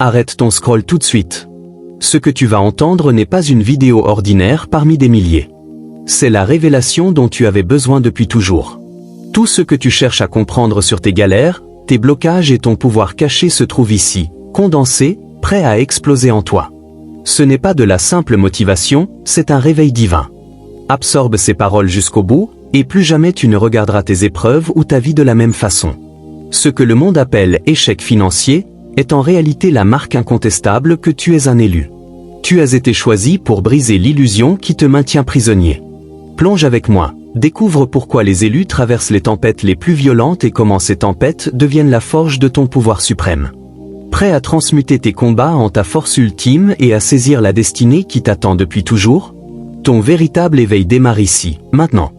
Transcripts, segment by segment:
Arrête ton scroll tout de suite. Ce que tu vas entendre n'est pas une vidéo ordinaire parmi des milliers. C'est la révélation dont tu avais besoin depuis toujours. Tout ce que tu cherches à comprendre sur tes galères, tes blocages et ton pouvoir caché se trouve ici, condensé, prêt à exploser en toi. Ce n'est pas de la simple motivation, c'est un réveil divin. Absorbe ces paroles jusqu'au bout, et plus jamais tu ne regarderas tes épreuves ou ta vie de la même façon. Ce que le monde appelle échec financier, est en réalité la marque incontestable que tu es un élu. Tu as été choisi pour briser l'illusion qui te maintient prisonnier. Plonge avec moi, découvre pourquoi les élus traversent les tempêtes les plus violentes et comment ces tempêtes deviennent la forge de ton pouvoir suprême. Prêt à transmuter tes combats en ta force ultime et à saisir la destinée qui t'attend depuis toujours? Ton véritable éveil démarre ici, maintenant.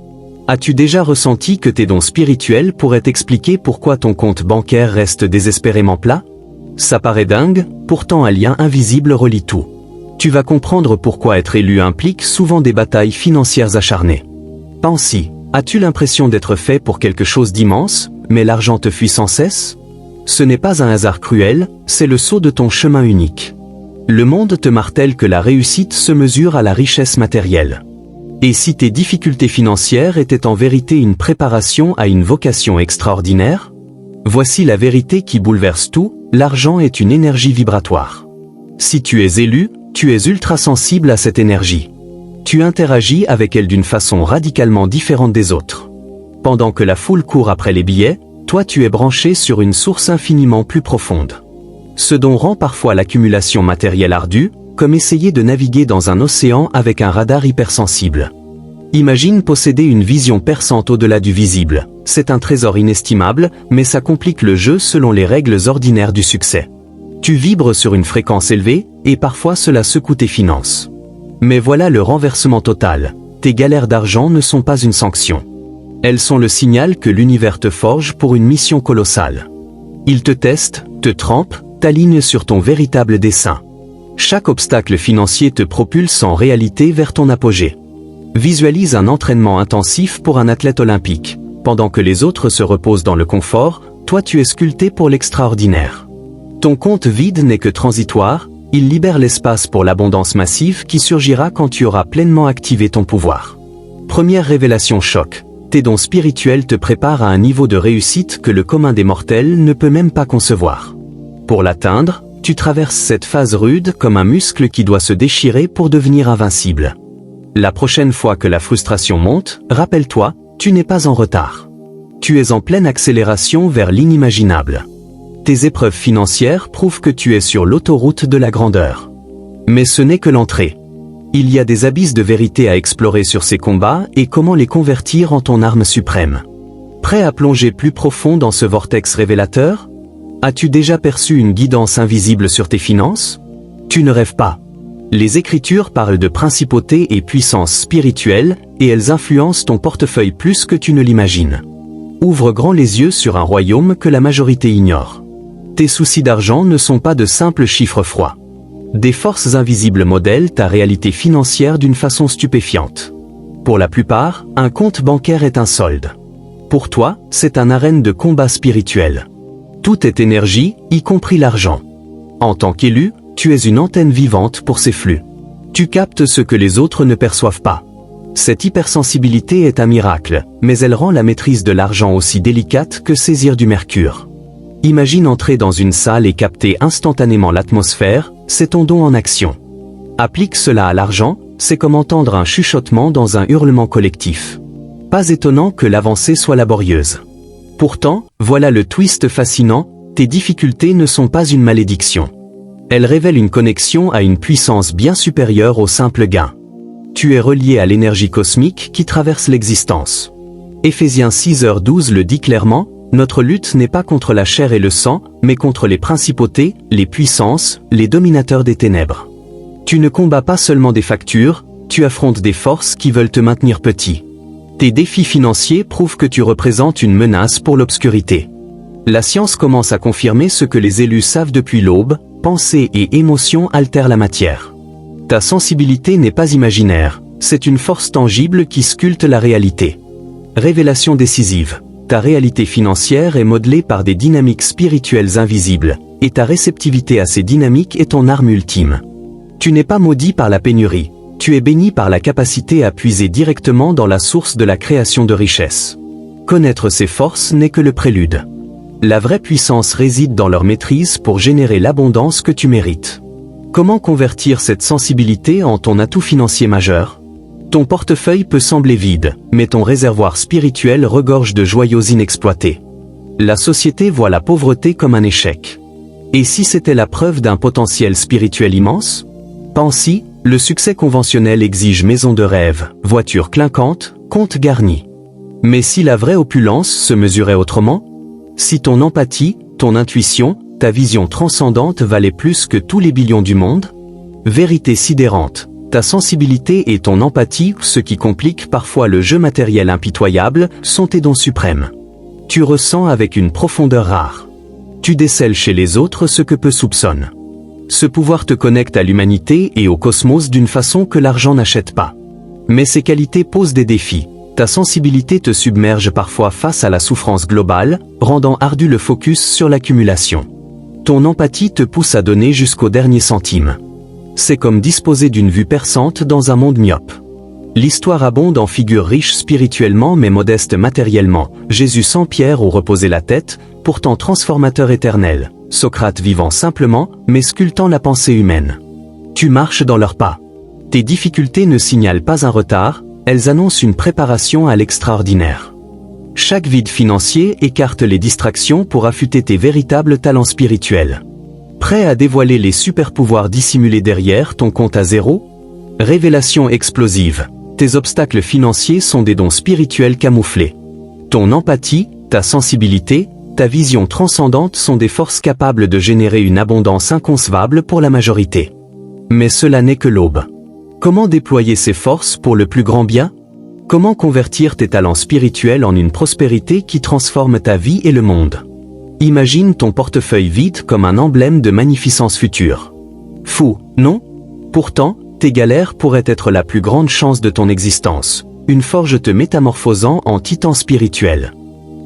As-tu déjà ressenti que tes dons spirituels pourraient expliquer pourquoi ton compte bancaire reste désespérément plat? Ça paraît dingue, pourtant un lien invisible relie tout. Tu vas comprendre pourquoi être élu implique souvent des batailles financières acharnées. Pense-y, as-tu l'impression d'être fait pour quelque chose d'immense, mais l'argent te fuit sans cesse? Ce n'est pas un hasard cruel, c'est le sceau de ton chemin unique. Le monde te martèle que la réussite se mesure à la richesse matérielle. Et si tes difficultés financières étaient en vérité une préparation à une vocation extraordinaire? Voici la vérité qui bouleverse tout, l'argent est une énergie vibratoire. Si tu es élu, tu es ultra sensible à cette énergie. Tu interagis avec elle d'une façon radicalement différente des autres. Pendant que la foule court après les billets, toi tu es branché sur une source infiniment plus profonde. Ce dont rend parfois l'accumulation matérielle ardue, comme essayer de naviguer dans un océan avec un radar hypersensible. Imagine posséder une vision perçante au-delà du visible. C'est un trésor inestimable, mais ça complique le jeu selon les règles ordinaires du succès. Tu vibres sur une fréquence élevée, et parfois cela secoue tes finances. Mais voilà le renversement total. Tes galères d'argent ne sont pas une sanction. Elles sont le signal que l'univers te forge pour une mission colossale. Il te teste, te trempe, t'aligne sur ton véritable dessein. Chaque obstacle financier te propulse en réalité vers ton apogée. Visualise un entraînement intensif pour un athlète olympique. Pendant que les autres se reposent dans le confort, toi tu es sculpté pour l'extraordinaire. Ton compte vide n'est que transitoire, il libère l'espace pour l'abondance massive qui surgira quand tu auras pleinement activé ton pouvoir. Première révélation choc. Tes dons spirituels te préparent à un niveau de réussite que le commun des mortels ne peut même pas concevoir. Pour l'atteindre, tu traverses cette phase rude comme un muscle qui doit se déchirer pour devenir invincible. La prochaine fois que la frustration monte, rappelle-toi, tu n'es pas en retard. Tu es en pleine accélération vers l'inimaginable. Tes épreuves financières prouvent que tu es sur l'autoroute de la grandeur. Mais ce n'est que l'entrée. Il y a des abysses de vérité à explorer sur ces combats et comment les convertir en ton arme suprême. Prêt à plonger plus profond dans ce vortex révélateur? As-tu déjà perçu une guidance invisible sur tes finances? Tu ne rêves pas. Les Écritures parlent de principauté et puissance spirituelle, et elles influencent ton portefeuille plus que tu ne l'imagines. Ouvre grand les yeux sur un royaume que la majorité ignore. Tes soucis d'argent ne sont pas de simples chiffres froids. Des forces invisibles modèlent ta réalité financière d'une façon stupéfiante. Pour la plupart, un compte bancaire est un solde. Pour toi, c'est un arène de combat spirituel. Tout est énergie, y compris l'argent. En tant qu'élu, tu es une antenne vivante pour ces flux. Tu captes ce que les autres ne perçoivent pas. Cette hypersensibilité est un miracle, mais elle rend la maîtrise de l'argent aussi délicate que saisir du mercure. Imagine entrer dans une salle et capter instantanément l'atmosphère, c'est ton don en action. Applique cela à l'argent, c'est comme entendre un chuchotement dans un hurlement collectif. Pas étonnant que l'avancée soit laborieuse. Pourtant, voilà le twist fascinant, tes difficultés ne sont pas une malédiction. Elles révèlent une connexion à une puissance bien supérieure au simple gain. Tu es relié à l'énergie cosmique qui traverse l'existence. Éphésiens 6h12 le dit clairement, notre lutte n'est pas contre la chair et le sang, mais contre les principautés, les puissances, les dominateurs des ténèbres. Tu ne combats pas seulement des factures, tu affrontes des forces qui veulent te maintenir petit. Tes défis financiers prouvent que tu représentes une menace pour l'obscurité. La science commence à confirmer ce que les élus savent depuis l'aube, pensée et émotion altèrent la matière. Ta sensibilité n'est pas imaginaire, c'est une force tangible qui sculpte la réalité. Révélation décisive. Ta réalité financière est modelée par des dynamiques spirituelles invisibles, Et ta réceptivité à ces dynamiques est ton arme ultime. Tu n'es pas maudit par la pénurie, tu es béni par la capacité à puiser directement dans la source de la création de richesse. Connaître ces forces n'est que le prélude. La vraie puissance réside dans leur maîtrise pour générer l'abondance que tu mérites. Comment convertir cette sensibilité en ton atout financier majeur? Ton portefeuille peut sembler vide, mais ton réservoir spirituel regorge de joyaux inexploités. La société voit la pauvreté comme un échec. Et si c'était la preuve d'un potentiel spirituel immense? Pense-y, le succès conventionnel exige maison de rêve, voiture clinquante, compte garni. Mais si la vraie opulence se mesurait autrement? Si ton empathie, ton intuition, ta vision transcendante valaient plus que tous les billions du monde? Vérité sidérante, ta sensibilité et ton empathie, ce qui complique parfois le jeu matériel impitoyable, sont tes dons suprêmes. Tu ressens avec une profondeur rare. Tu décèles chez les autres ce que peu soupçonnent. Ce pouvoir te connecte à l'humanité et au cosmos d'une façon que l'argent n'achète pas. Mais ces qualités posent des défis. Ta sensibilité te submerge parfois face à la souffrance globale, rendant ardu le focus sur l'accumulation. Ton empathie te pousse à donner jusqu'au dernier centime. C'est comme disposer d'une vue perçante dans un monde myope. L'histoire abonde en figures riches spirituellement mais modestes matériellement. Jésus sans pierre où reposait la tête, pourtant transformateur éternel. Socrate vivant simplement, mais sculptant la pensée humaine. Tu marches dans leurs pas. Tes difficultés ne signalent pas un retard, elles annoncent une préparation à l'extraordinaire. Chaque vide financier écarte les distractions pour affûter tes véritables talents spirituels. Prêt à dévoiler les super-pouvoirs dissimulés derrière ton compte à zéro? Révélation explosive. Tes obstacles financiers sont des dons spirituels camouflés. Ton empathie, ta sensibilité, ta vision transcendante sont des forces capables de générer une abondance inconcevable pour la majorité. Mais cela n'est que l'aube. Comment déployer ces forces pour le plus grand bien? Comment convertir tes talents spirituels en une prospérité qui transforme ta vie et le monde? Imagine ton portefeuille vide comme un emblème de magnificence future. Fou, non? Pourtant, tes galères pourraient être la plus grande chance de ton existence, une forge te métamorphosant en titan spirituel.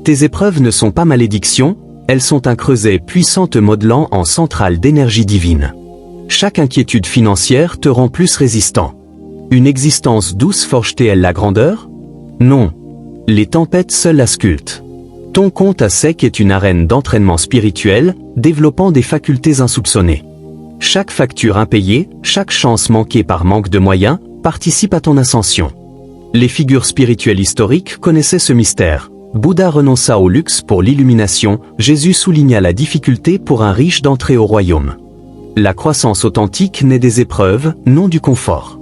Tes épreuves ne sont pas malédictions, elles sont un creuset puissant te modelant en centrale d'énergie divine. Chaque inquiétude financière te rend plus résistant. Une existence douce forge-t-elle la grandeur? Non. Les tempêtes seules la sculptent. Ton compte à sec est une arène d'entraînement spirituel, développant des facultés insoupçonnées. Chaque facture impayée, chaque chance manquée par manque de moyens, participe à ton ascension. Les figures spirituelles historiques connaissaient ce mystère. Bouddha renonça au luxe pour l'illumination, Jésus souligna la difficulté pour un riche d'entrer au royaume. La croissance authentique naît des épreuves, non du confort.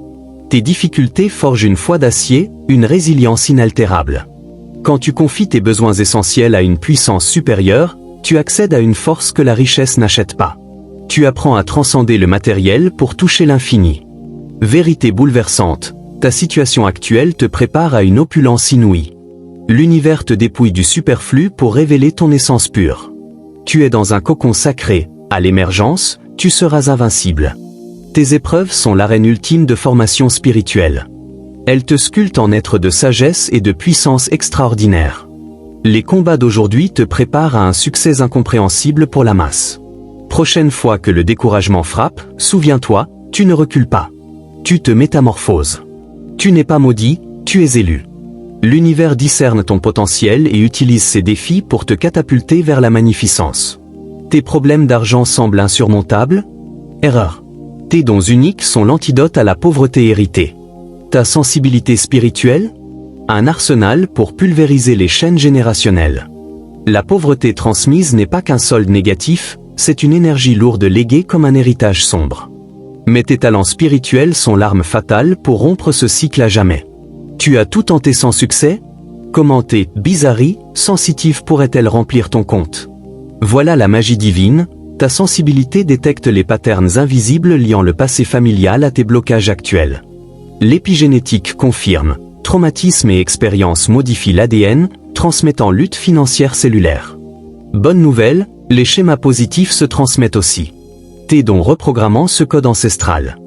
Tes difficultés forgent une foi d'acier, une résilience inaltérable. Quand tu confies tes besoins essentiels à une puissance supérieure, tu accèdes à une force que la richesse n'achète pas. Tu apprends à transcender le matériel pour toucher l'infini. Vérité bouleversante, ta situation actuelle te prépare à une opulence inouïe. L'univers te dépouille du superflu pour révéler ton essence pure. Tu es dans un cocon sacré, à l'émergence, tu seras invincible. Tes épreuves sont l'arène ultime de formation spirituelle. Elles te sculptent en être de sagesse et de puissance extraordinaire. Les combats d'aujourd'hui te préparent à un succès incompréhensible pour la masse. Prochaine fois que le découragement frappe, souviens-toi, tu ne recules pas. Tu te métamorphoses. Tu n'es pas maudit, tu es élu. L'univers discerne ton potentiel et utilise ses défis pour te catapulter vers la magnificence. Tes problèmes d'argent semblent insurmontables? Erreur. Tes dons uniques sont l'antidote à la pauvreté héritée. Ta sensibilité spirituelle? Un arsenal pour pulvériser les chaînes générationnelles. La pauvreté transmise n'est pas qu'un solde négatif, c'est une énergie lourde léguée comme un héritage sombre. Mais tes talents spirituels sont l'arme fatale pour rompre ce cycle à jamais. Tu as tout tenté sans succès? Comment tes bizarreries sensitives pourraient-elles remplir ton compte? Voilà la magie divine, ta sensibilité détecte les patterns invisibles liant le passé familial à tes blocages actuels. L'épigénétique confirme, traumatisme et expérience modifient l'ADN, transmettant lutte financière cellulaire. Bonne nouvelle, les schémas positifs se transmettent aussi. Tes dons reprogrammant ce code ancestral.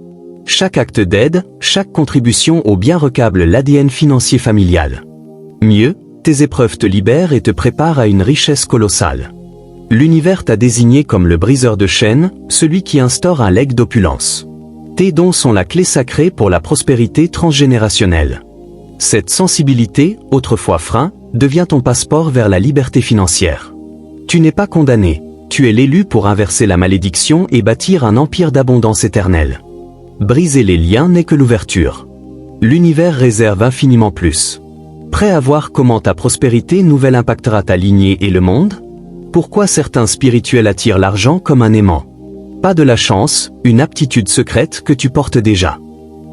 Chaque acte d'aide, chaque contribution au bien recable l'ADN financier familial. Mieux, tes épreuves te libèrent et te préparent à une richesse colossale. L'univers t'a désigné comme le briseur de chaînes, celui qui instaure un legs d'opulence. Tes dons sont la clé sacrée pour la prospérité transgénérationnelle. Cette sensibilité, autrefois frein, devient ton passeport vers la liberté financière. Tu n'es pas condamné, tu es l'élu pour inverser la malédiction et bâtir un empire d'abondance éternelle. Briser les liens n'est que l'ouverture. L'univers réserve infiniment plus. Prêt à voir comment ta prospérité nouvelle impactera ta lignée et le monde? Pourquoi certains spirituels attirent l'argent comme un aimant? Pas de la chance, une aptitude secrète que tu portes déjà.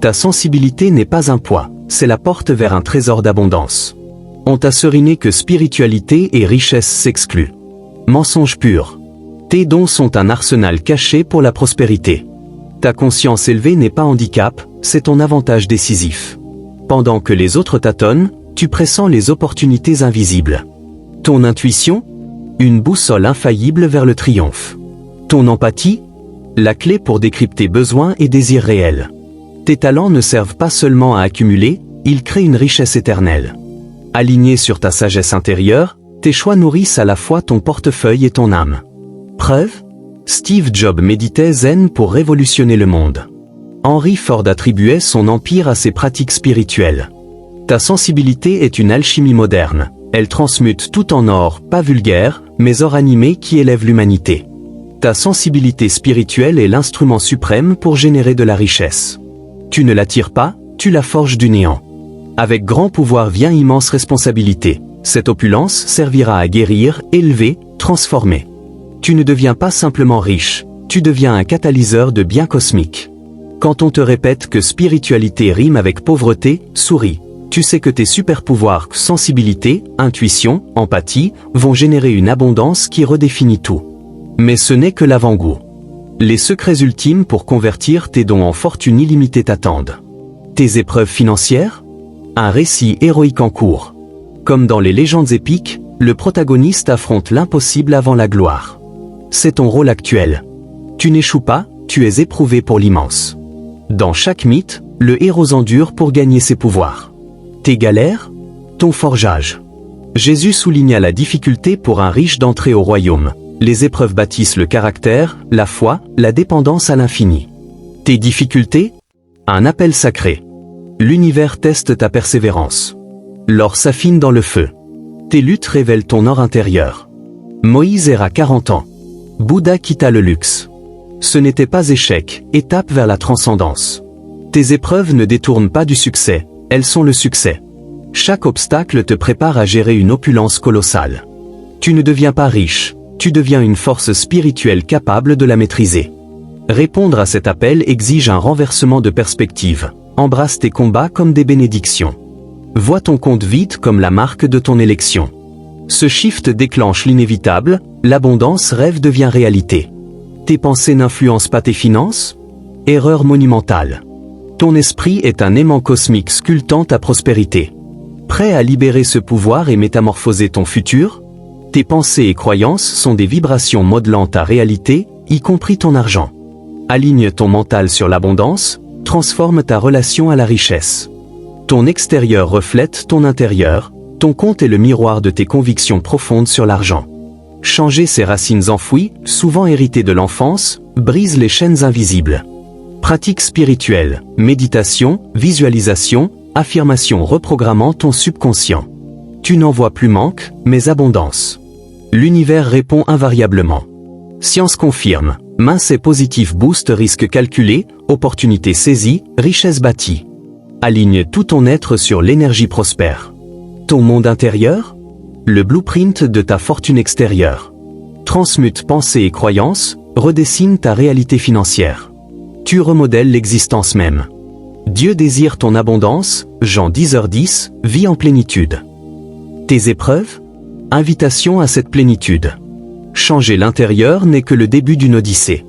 Ta sensibilité n'est pas un poids, c'est la porte vers un trésor d'abondance. On t'a seriné que spiritualité et richesse s'excluent. Mensonge pur. Tes dons sont un arsenal caché pour la prospérité. Ta conscience élevée n'est pas handicap, c'est ton avantage décisif. Pendant que les autres tâtonnent, tu pressens les opportunités invisibles. Ton intuition? Une boussole infaillible vers le triomphe. Ton empathie? La clé pour décrypter besoins et désirs réels. Tes talents ne servent pas seulement à accumuler, ils créent une richesse éternelle. Alignés sur ta sagesse intérieure, tes choix nourrissent à la fois ton portefeuille et ton âme. Preuve? Steve Jobs méditait zen pour révolutionner le monde. Henry Ford attribuait son empire à ses pratiques spirituelles. Ta sensibilité est une alchimie moderne. Elle transmute tout en or, pas vulgaire, mais or animé qui élève l'humanité. Ta sensibilité spirituelle est l'instrument suprême pour générer de la richesse. Tu ne l'attires pas, tu la forges du néant. Avec grand pouvoir vient immense responsabilité. Cette opulence servira à guérir, élever, transformer. Tu ne deviens pas simplement riche, tu deviens un catalyseur de biens cosmiques. Quand on te répète que spiritualité rime avec pauvreté, souris. Tu sais que tes super-pouvoirs, sensibilité, intuition, empathie, vont générer une abondance qui redéfinit tout. Mais ce n'est que l'avant-goût. Les secrets ultimes pour convertir tes dons en fortune illimitée t'attendent. Tes épreuves financières? Un récit héroïque en cours. Comme dans les légendes épiques, le protagoniste affronte l'impossible avant la gloire. C'est ton rôle actuel. Tu n'échoues pas, tu es éprouvé pour l'immense. Dans chaque mythe, le héros endure pour gagner ses pouvoirs. Tes galères? Ton forgeage. Jésus souligna la difficulté pour un riche d'entrer au royaume. Les épreuves bâtissent le caractère, la foi, la dépendance à l'infini. Tes difficultés? Un appel sacré. L'univers teste ta persévérance. L'or s'affine dans le feu. Tes luttes révèlent ton or intérieur. Moïse erra 40 ans. Bouddha quitta le luxe. Ce n'était pas échec, étape vers la transcendance. Tes épreuves ne détournent pas du succès, elles sont le succès. Chaque obstacle te prépare à gérer une opulence colossale. Tu ne deviens pas riche, tu deviens une force spirituelle capable de la maîtriser. Répondre à cet appel exige un renversement de perspective. Embrasse tes combats comme des bénédictions. Vois ton compte vide comme la marque de ton élection. Ce shift déclenche l'inévitable, l'abondance rêve devient réalité. Tes pensées n'influencent pas tes finances? Erreur monumentale. Ton esprit est un aimant cosmique sculptant ta prospérité. Prêt à libérer ce pouvoir et métamorphoser ton futur? Tes pensées et croyances sont des vibrations modelant ta réalité, y compris ton argent. Aligne ton mental sur l'abondance, transforme ta relation à la richesse. Ton extérieur reflète ton intérieur, ton compte est le miroir de tes convictions profondes sur l'argent. Changer ses racines enfouies, souvent héritées de l'enfance, brise les chaînes invisibles. Pratique spirituelle, méditation, visualisation, affirmation reprogrammant ton subconscient. Tu n'en vois plus manque, mais abondance. L'univers répond invariablement. Science confirme, mince et positif boost risque calculé, opportunité saisie, richesse bâtie. Aligne tout ton être sur l'énergie prospère. Ton monde intérieur? Le blueprint de ta fortune extérieure. Transmute pensées et croyances, redessine ta réalité financière. Tu remodèles l'existence même. Dieu désire ton abondance, Jean 10h10, vis en plénitude. Tes épreuves? Invitation à cette plénitude. Changer l'intérieur n'est que le début d'une odyssée.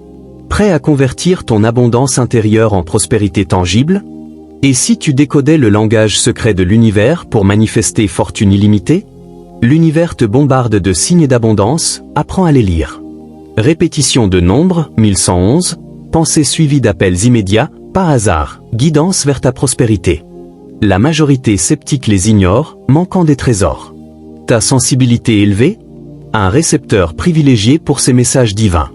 Prêt à convertir ton abondance intérieure en prospérité tangible? Et si tu décodais le langage secret de l'univers pour manifester fortune illimitée? L'univers te bombarde de signes d'abondance, apprends à les lire. Répétition de nombres, 1111, pensée suivie d'appels immédiats, par hasard, guidance vers ta prospérité. La majorité sceptique les ignore, manquant des trésors. Ta sensibilité élevée? Un récepteur privilégié pour ces messages divins.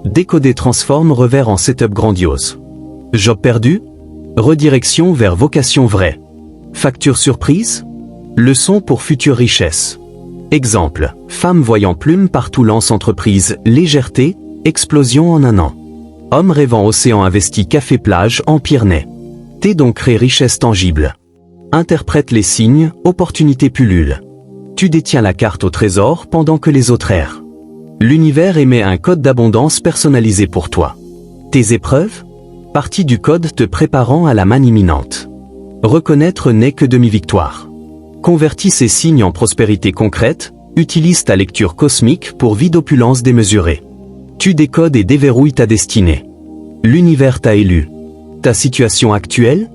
Décoder transforme revers en setup grandiose. Job perdu? Redirection vers vocation vraie. Facture surprise? Leçon pour future richesse. Exemple, femme voyant plume partout lance entreprise, légèreté, explosion en un an. Homme rêvant océan investi café plage en Pyrénées. T donc crée richesse tangible. Interprète les signes, opportunité pullule. Tu détiens la carte au trésor pendant que les autres errent. L'univers émet un code d'abondance personnalisé pour toi. Tes épreuves? Partie du code te préparant à la manne imminente. Reconnaître n'est que demi-victoire. Convertis ces signes en prospérité concrète, utilise ta lecture cosmique pour vie d'opulence démesurée. Tu décodes et déverrouilles ta destinée. L'univers t'a élu. Ta situation actuelle?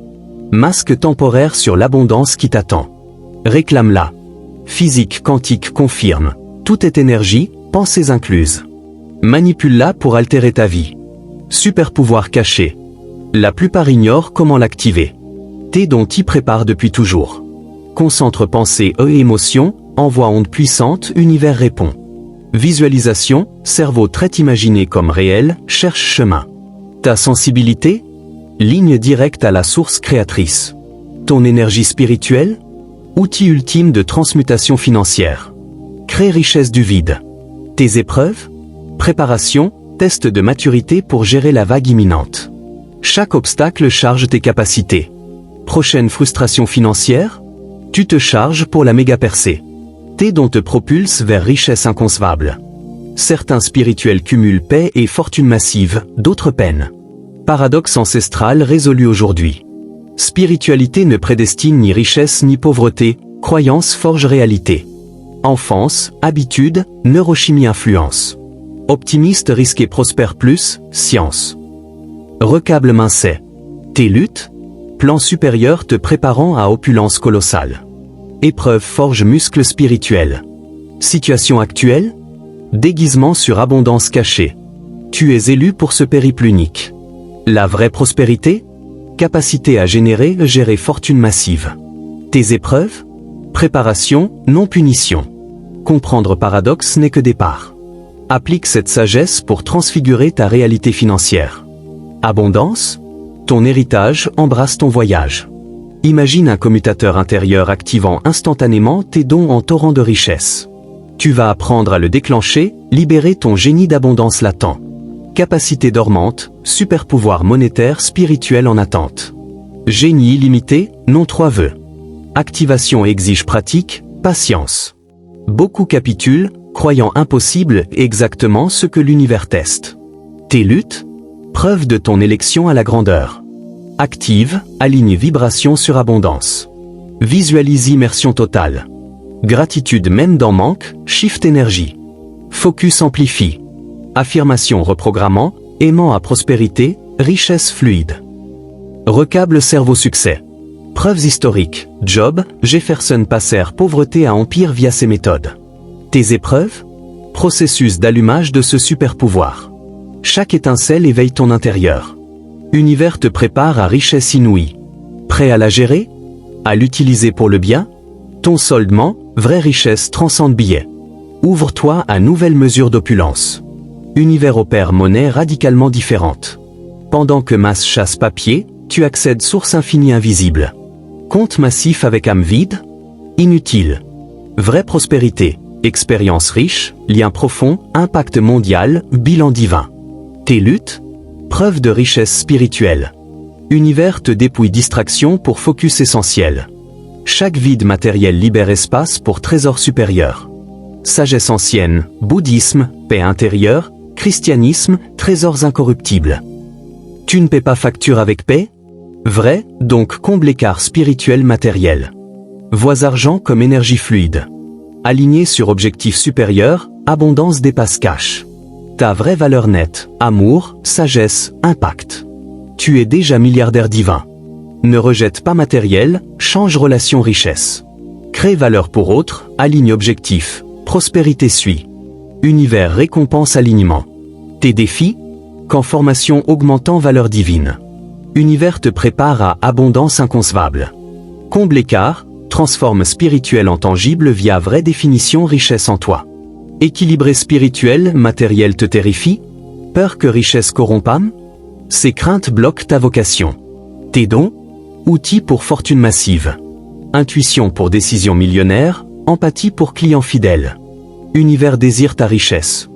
Masque temporaire sur l'abondance qui t'attend. Réclame-la. Physique quantique confirme. Tout est énergie, pensées incluses. Manipule-la pour altérer ta vie. Super pouvoir caché. La plupart ignorent comment l'activer. T dont t'y prépare depuis toujours. Concentre pensée et émotion, envoie onde puissante, univers répond. Visualisation, cerveau traite imaginé comme réel, cherche chemin. Ta sensibilité? Ligne directe à la source créatrice. Ton énergie spirituelle? Outil ultime de transmutation financière. Crée richesse du vide. Tes épreuves? Préparation, test de maturité pour gérer la vague imminente. Chaque obstacle charge tes capacités. Prochaine frustration financière? Tu te charges pour la méga percée. T dont te propulse vers richesse inconcevable. Certains spirituels cumulent paix et fortune massive, d'autres peine. Paradoxe ancestral résolu aujourd'hui. Spiritualité ne prédestine ni richesse ni pauvreté, croyance forge réalité. Enfance, habitude, neurochimie influence. Optimiste risqué prospère plus, science. Recable mincet. Tes luttes? Plan supérieur te préparant à opulence colossale. Épreuve forge muscle spirituel. Situation actuelle? Déguisement sur abondance cachée. Tu es élu pour ce périple unique. La vraie prospérité? Capacité à gérer fortune massive. Tes épreuves? Préparation, non punition. Comprendre paradoxe n'est que départ. Applique cette sagesse pour transfigurer ta réalité financière. Abondance? Ton héritage embrasse ton voyage. Imagine un commutateur intérieur activant instantanément tes dons en torrent de richesse. Tu vas apprendre à le déclencher, libérer ton génie d'abondance latent. Capacité dormante, super pouvoir monétaire spirituel en attente. Génie illimité, non 3 vœux. Activation exige pratique, patience. Beaucoup capitulent, croyant impossible exactement ce que l'univers teste. Tes luttes? Preuve de ton élection à la grandeur. Active, aligne vibration sur abondance. Visualise immersion totale. Gratitude même dans manque, shift énergie. Focus amplifie. Affirmation reprogrammant, aimant à prospérité, richesse fluide. Recable cerveau succès. Preuves historiques, Job, Jefferson passèrent pauvreté à empire via ces méthodes. Tes épreuves? Processus d'allumage de ce super pouvoir. Chaque étincelle éveille ton intérieur. Univers te prépare à richesse inouïe. Prêt à la gérer? À l'utiliser pour le bien? Ton soldement, vraie richesse transcende billet. Ouvre-toi à nouvelles mesures d'opulence. Univers opère monnaie radicalement différente. Pendant que masse chasse papier, tu accèdes source infinie invisible. Compte massif avec âme vide? Inutile. Vraie prospérité, expérience riche, lien profond, impact mondial, bilan divin. Tes luttes? Preuve de richesse spirituelle. Univers te dépouille distraction pour focus essentiel. Chaque vide matériel libère espace pour trésor supérieur. Sagesse ancienne, bouddhisme, paix intérieure, christianisme, trésors incorruptibles. Tu ne paies pas facture avec paix? Vrai, donc comble écart spirituel matériel. Vois argent comme énergie fluide. Aligné sur objectif supérieur, abondance dépasse cash. Ta vraie valeur nette, amour, sagesse, impact. Tu es déjà milliardaire divin. Ne rejette pas matériel, change relation richesse. Crée valeur pour autres, aligne objectif, prospérité suit. Univers récompense alignement. Tes défis? Qu'en formation augmentant valeur divine. Univers te prépare à abondance inconcevable. Comble écart, transforme spirituel en tangible via vraie définition richesse en toi. Équilibré spirituel, matériel te terrifie? Peur que richesse corrompâme? Ces craintes bloquent ta vocation. Tes dons? Outils pour fortune massive. Intuition pour décision millionnaire, empathie pour client fidèle. Univers désire ta richesse.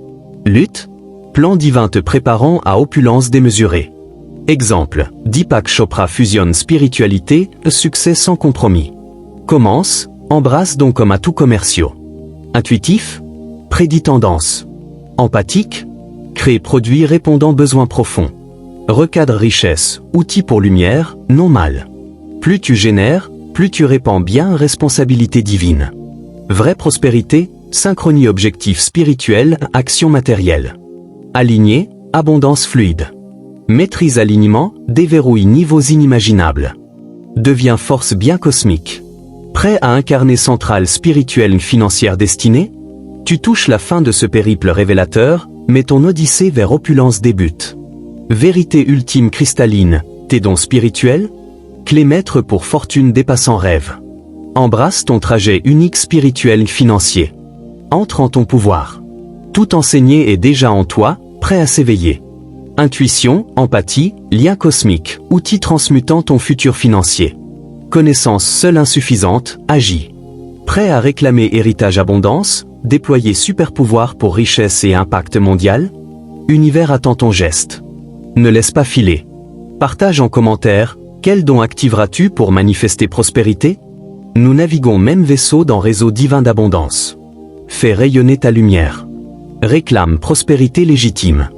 Lutte? Plan divin te préparant à opulence démesurée. Exemple, Deepak Chopra fusionne spiritualité, succès sans compromis. Commence, embrasse donc comme atouts commerciaux. Intuitif? Prédit tendance. Empathique? Crée produit répondant besoins profonds. Recadre richesse, outil pour lumière, non mal. Plus tu génères, plus tu répands bien responsabilité divine. Vraie prospérité, synchronie objectif spirituel, action matérielle. Aligné, abondance fluide. Maîtrise alignement, déverrouille niveaux inimaginables. Deviens force bien cosmique. Prêt à incarner centrale spirituelle financière destinée? Tu touches la fin de ce périple révélateur, mais ton odyssée vers opulence débute. Vérité ultime cristalline, tes dons spirituels? Clé maître pour fortune dépassant rêve. Embrasse ton trajet unique spirituel financier. Entre en ton pouvoir. Tout enseigné est déjà en toi, prêt à s'éveiller. Intuition, empathie, lien cosmique, outil transmutant ton futur financier. Connaissance seule insuffisante, agis. Prêt à réclamer héritage abondance, déployer super pouvoir pour richesse et impact mondial? Univers attend ton geste. Ne laisse pas filer. Partage en commentaire, quel don activeras-tu pour manifester prospérité? Nous naviguons même vaisseau dans réseau divin d'abondance. Fais rayonner ta lumière. Réclame prospérité légitime.